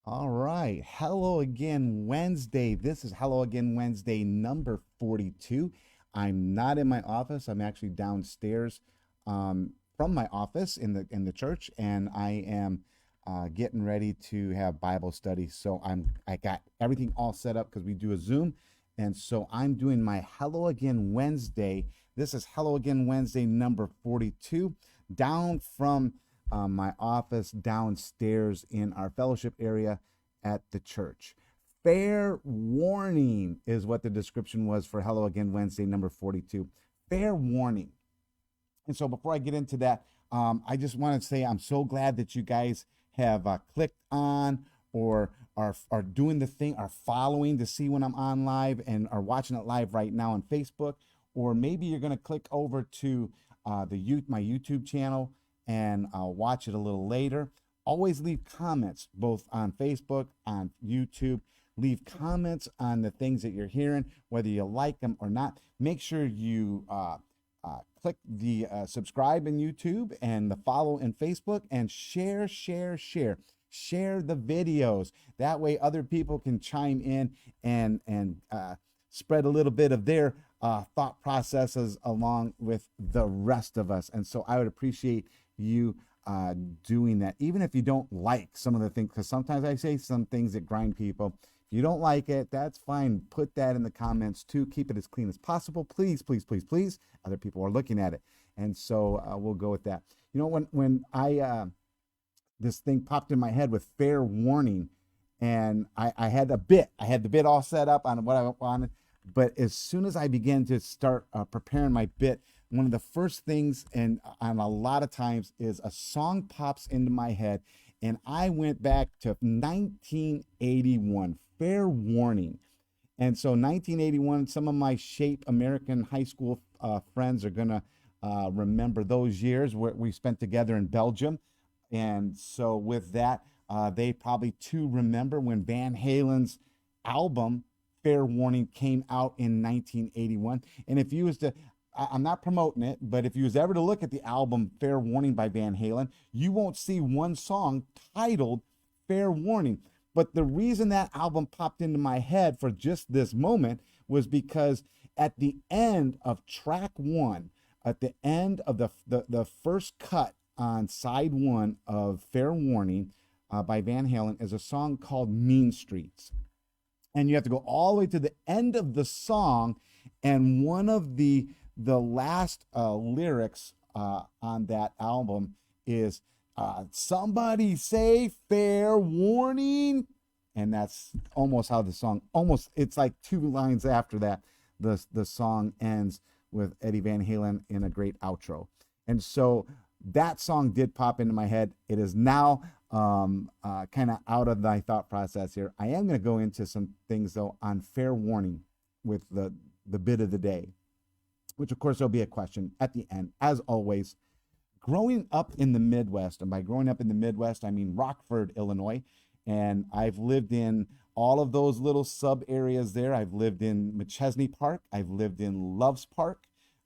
All right. Hello again, Wednesday. This is Hello Again Wednesday number 42. I'm not in my office. I'm actually downstairs from my office in the church, and I am getting ready to have Bible study. So I got everything all set up because we do a Zoom, and so I'm doing my Hello Again Wednesday. This is Hello Again Wednesday number 42, down from my office downstairs in our fellowship area at the church. Fair warning is what the description was for Hello Again Wednesday, number 42. Fair warning. And so before I get into that, I just want to say I'm so glad that you guys have clicked on or are doing the thing, are following to see when I'm on live and are watching it live right now on Facebook. Or maybe you're going to click over to my YouTube channel and watch it a little later. Always leave comments both on Facebook, on YouTube. Leave comments on the things that you're hearing, whether you like them or not. Make sure you click the subscribe in YouTube and the follow in Facebook and share the videos. That way other people can chime in and spread a little bit of their thought processes along with the rest of us. And so I would appreciate you doing that, even if you don't like some of the things, because sometimes I say some things that grind people. If you don't like it, that's fine. Put that in the comments too. Keep it as clean as possible. Please, please, please, please. Other people are looking at it. And so we'll go with that. You know, when I this thing popped in my head with fair warning, and I had the bit all set up on what I wanted. But as soon as I began to start preparing my bit, one of the first things, and on a lot of times, is a song pops into my head, and I went back to 1981. Fair warning. And so 1981, some of my Shape American high school friends are going to remember those years where we spent together in Belgium. And so with that, they probably too remember when Van Halen's album Fair Warning came out in 1981. And if you was to, I'm not promoting it, but if you was ever to look at the album Fair Warning by Van Halen, you won't see one song titled Fair Warning. But the reason that album popped into my head for just this moment was because at the end of track one, at the end of the first cut on side one of Fair Warning by Van Halen is a song called Mean Streets. And you have to go all the way to the end of the song, and one of the last lyrics on that album is somebody say fair warning. And that's almost how the song, almost, it's like two lines after that, the song ends with Eddie Van Halen in a great outro. And so that song did pop into my head. It is now kind of out of my thought process here. I am going to go into some things, though, on fair warning with the bit of the day, which, of course, there'll be a question at the end, as always. Growing up in the Midwest, and by growing up in the Midwest, I mean Rockford, Illinois, and I've lived in all of those little sub areas there. I've lived in McChesney Park. I've lived in Loves Park.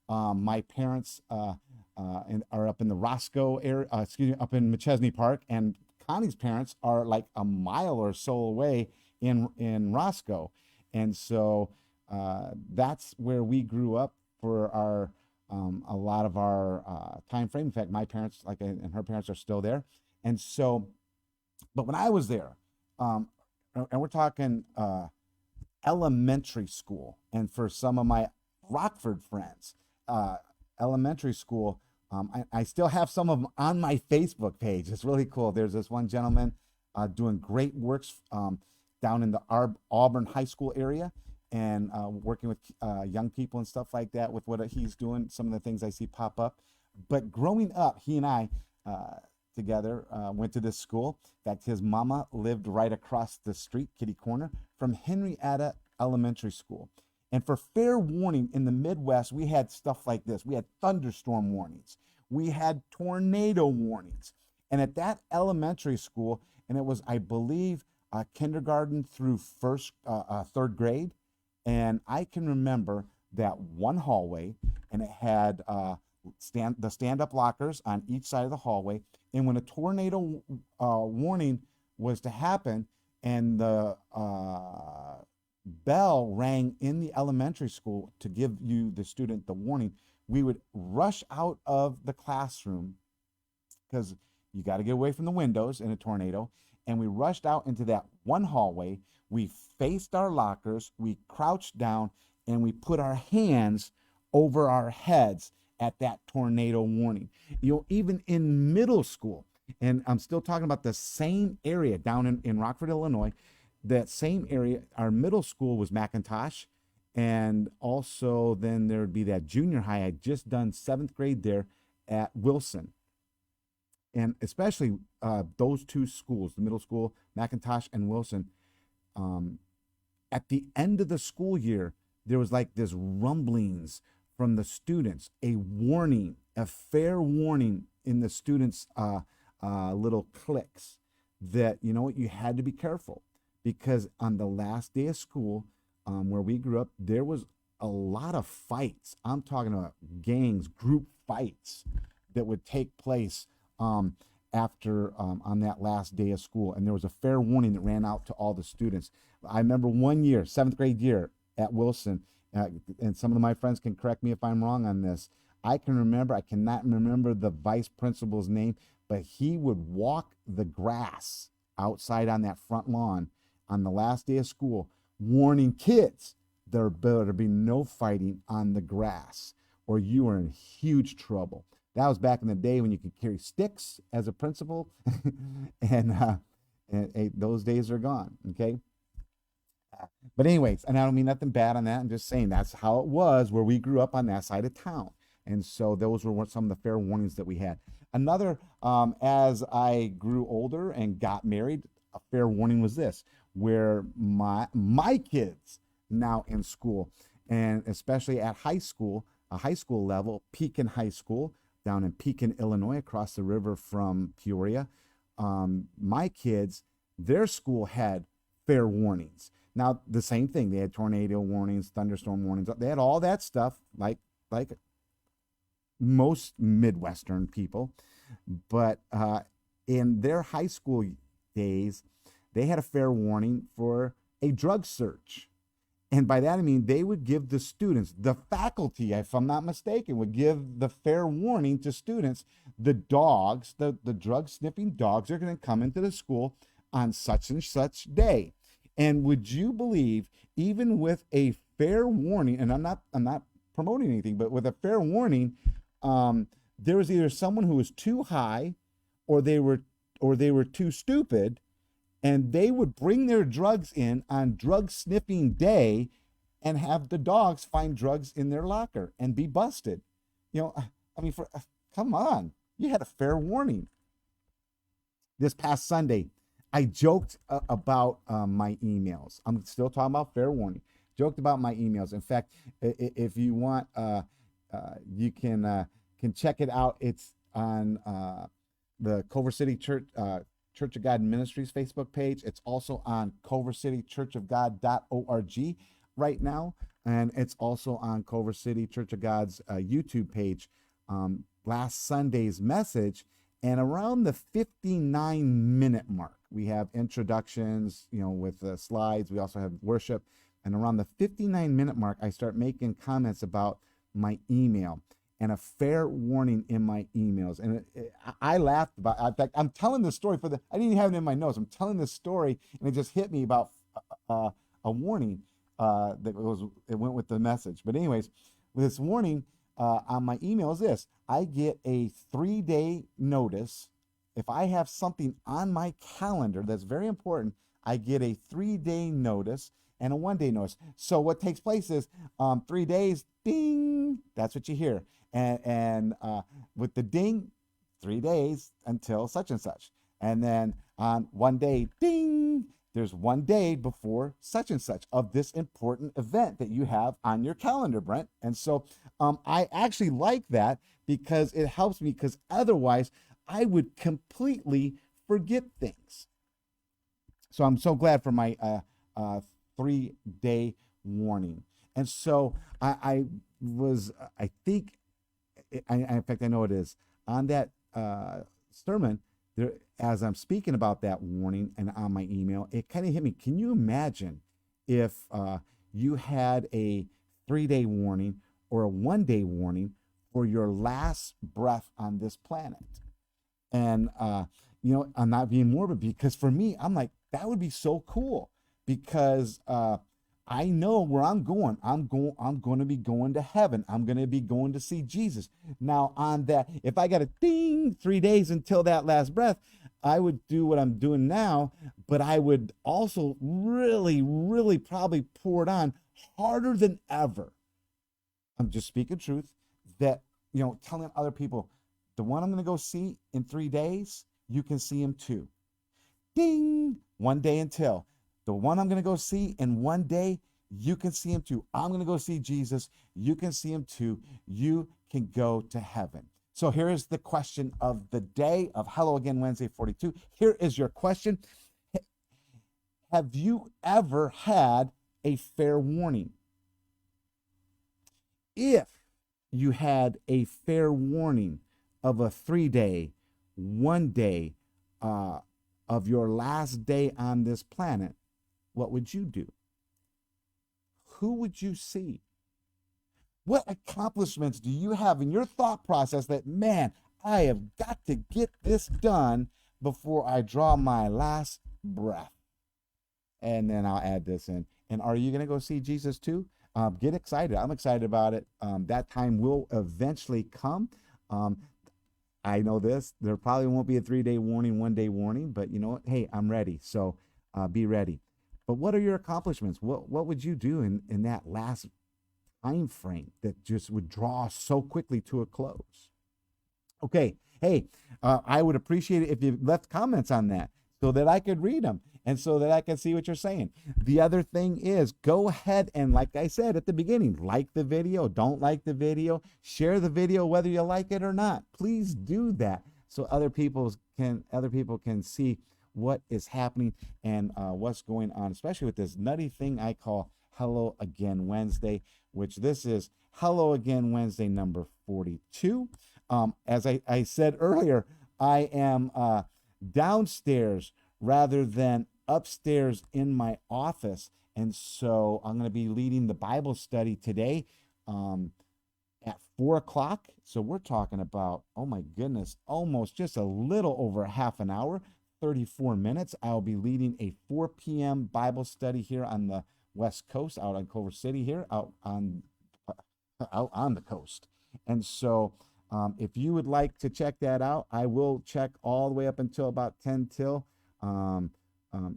My parents are up in the Roscoe area, up in McChesney Park, and Connie's parents are like a mile or so away in Roscoe, and so that's where we grew up for our a lot of our time frame. In fact, my parents, like, and her parents are still there, and so, but when I was there, and we're talking elementary school, and for some of my Rockford friends, elementary school. I still have some of them on my Facebook page. It's really cool. There's this one gentleman doing great works down in the Auburn High School area, and working with young people and stuff like that with what he's doing, some of the things I see pop up. But growing up, he and I together went to this school. In fact, his mama lived right across the street, kitty corner, from Henrietta Elementary School. And for fair warning in the Midwest, we had stuff like this. We had thunderstorm warnings. We had tornado warnings. And at that elementary school, and it was, I believe, kindergarten through third grade. And I can remember that one hallway, and it had the stand-up lockers on each side of the hallway. And when a tornado warning was to happen, and the bell rang in the elementary school to give you, the student, the warning, we would rush out of the classroom because you got to get away from the windows in a tornado. And we rushed out into that one hallway. We faced our lockers, we crouched down, and we put our hands over our heads at that tornado warning. You know, even in middle school, and I'm still talking about the same area down in Rockford, Illinois, that same area, our middle school was McIntosh. And also, then there would be that junior high. I'd just done 7th grade there at Wilson, and especially those two schools, the middle school, McIntosh and Wilson, um, at the end of the school year, there was like this rumblings from the students, a warning, a fair warning in the students' little cliques that, you know what, you had to be careful because on the last day of school, where we grew up, there was a lot of fights. I'm talking about gangs, group fights that would take place after on that last day of school. And there was a fair warning that ran out to all the students. I remember one year, 7th grade year at Wilson, and some of my friends can correct me if I'm wrong on this. I cannot remember the vice principal's name, but he would walk the grass outside on that front lawn on the last day of school, warning kids there better be no fighting on the grass or you are in huge trouble. That was back in the day when you could carry sticks as a principal, and those days are gone. Okay, but anyways, and I don't mean nothing bad on that. I'm just saying that's how it was where we grew up on that side of town, and so those were some of the fair warnings that we had. Another, as I grew older and got married, a fair warning was this, where my kids now in school, and especially at high school, a high school level, Pekin High School down in Pekin, Illinois, across the river from Peoria. My kids, their school had fair warnings. Now, the same thing, they had tornado warnings, thunderstorm warnings. They had all that stuff like most Midwestern people. But in their high school days, they had a fair warning for a drug search. And by that, I mean, they would give the students, the faculty, if I'm not mistaken, would give the fair warning to students, the dogs, the drug sniffing dogs are going to come into the school on such and such day. And would you believe, even with a fair warning, and I'm not promoting anything, but with a fair warning, there was either someone who was too high or they were too stupid, and they would bring their drugs in on drug sniffing day and have the dogs find drugs in their locker and be busted. You know, I mean, come on, you had a fair warning. This past Sunday, I joked about my emails. I'm still talking about fair warning. Joked about my emails. In fact, if you want, you can check it out. It's on the Culver City Church Church of God Ministries Facebook page. It's also on culvercitychurchofgod.org right now, and it's also on Culver City Church of God's YouTube page. Last Sunday's message, and around the 59-minute mark, we have introductions, you know, with the slides. We also have worship, and around the 59-minute mark, I start making comments about my email and a fair warning in my emails. And I laughed about, in fact, I'm telling this story I didn't even have it in my notes. I'm telling this story, and it just hit me about a warning it went with the message. But anyways, with this warning on my email is this: I get a 3-day notice. If I have something on my calendar that's very important, I get a 3-day notice and a 1-day notice. So what takes place is 3 days, ding, that's what you hear. And with the ding, 3 days until such and such. And then on 1 day, ding, there's 1 day before such and such of this important event that you have on your calendar, Brent. And so I actually like that because it helps me, because otherwise I would completely forget things. So I'm so glad for my 3-day warning. And so I think, in fact, I know it is, on that sermon there, as I'm speaking about that warning and on my email, it kind of hit me. Can you imagine if you had a 3-day warning or a 1-day warning for your last breath on this planet? And I'm not being morbid, because for me, I'm like, that would be so cool, because I know where I'm going. I'm going to be going to heaven. I'm going to be going to see Jesus. Now, on that, if I got a ding 3 days until that last breath, I would do what I'm doing now, but I would also really, really probably pour it on harder than ever. I'm just speaking truth, that, telling other people, the one I'm going to go see in 3 days, you can see him too. Ding! 1 day until. The one I'm going to go see in 1 day, you can see him too. I'm going to go see Jesus. You can see him too. You can go to heaven. So here is the question of the day of Hello Again Wednesday 42. Here is your question. Have you ever had a fair warning? If you had a fair warning of a 3-day, 1 day of your last day on this planet, what would you do? Who would you see? What accomplishments do you have in your thought process that, man, I have got to get this done before I draw my last breath? And then I'll add this in. And are you going to go see Jesus too? Get excited. I'm excited about it. That time will eventually come. I know this. There probably won't be a 3-day warning, 1-day warning, but you know what? Hey, I'm ready. So be ready. But what are your accomplishments? What would you do in that last time frame that just would draw so quickly to a close? Okay. Hey, I would appreciate it if you left comments on that so that I could read them and so that I can see what you're saying. The other thing is, go ahead and, like I said at the beginning, like the video, don't like the video, share the video whether you like it or not. Please do that so other people can see what is happening and what's going on, especially with this nutty thing I call Hello Again Wednesday, which this is Hello Again Wednesday number 42. As I said earlier, I am downstairs rather than upstairs in my office. And so I'm going to be leading the Bible study today at 4 o'clock. So we're talking about, oh my goodness, almost just a little over half an hour, 34 minutes. I'll be leading a 4 p.m. Bible study here on the West Coast, out on Culver City here, out on the coast. And so if you would like to check that out, I will check all the way up until about 10 till.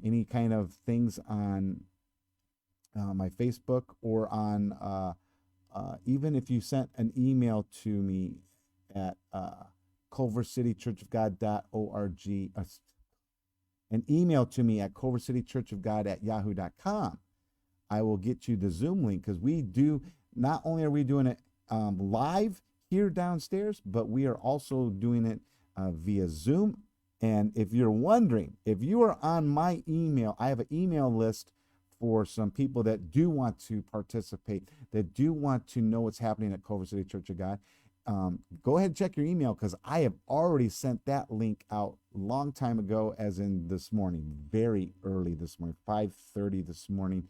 Any kind of things on my Facebook or on even if you sent an email to me at culvercitychurchofgod.org, an email to me at culvercitychurchofgod@yahoo.com, I will get you the Zoom link, because we do, not only are we doing it live here downstairs, but we are also doing it via Zoom. And if you're wondering, if you are on my email, I have an email list for some people that do want to participate, that do want to know what's happening at Culver City Church of God. Go ahead and check your email, because I have already sent that link out a long time ago, as in this morning, very early this morning, 5:30 this morning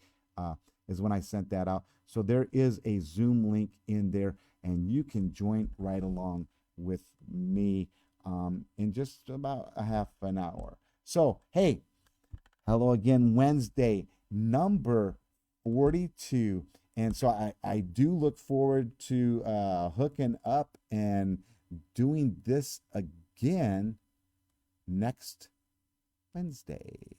is when I sent that out. So there is a Zoom link in there, and you can join right along with me in just about a half an hour. So, hey, Hello Again Wednesday, number 42. And so I do look forward to hooking up and doing this again next Wednesday.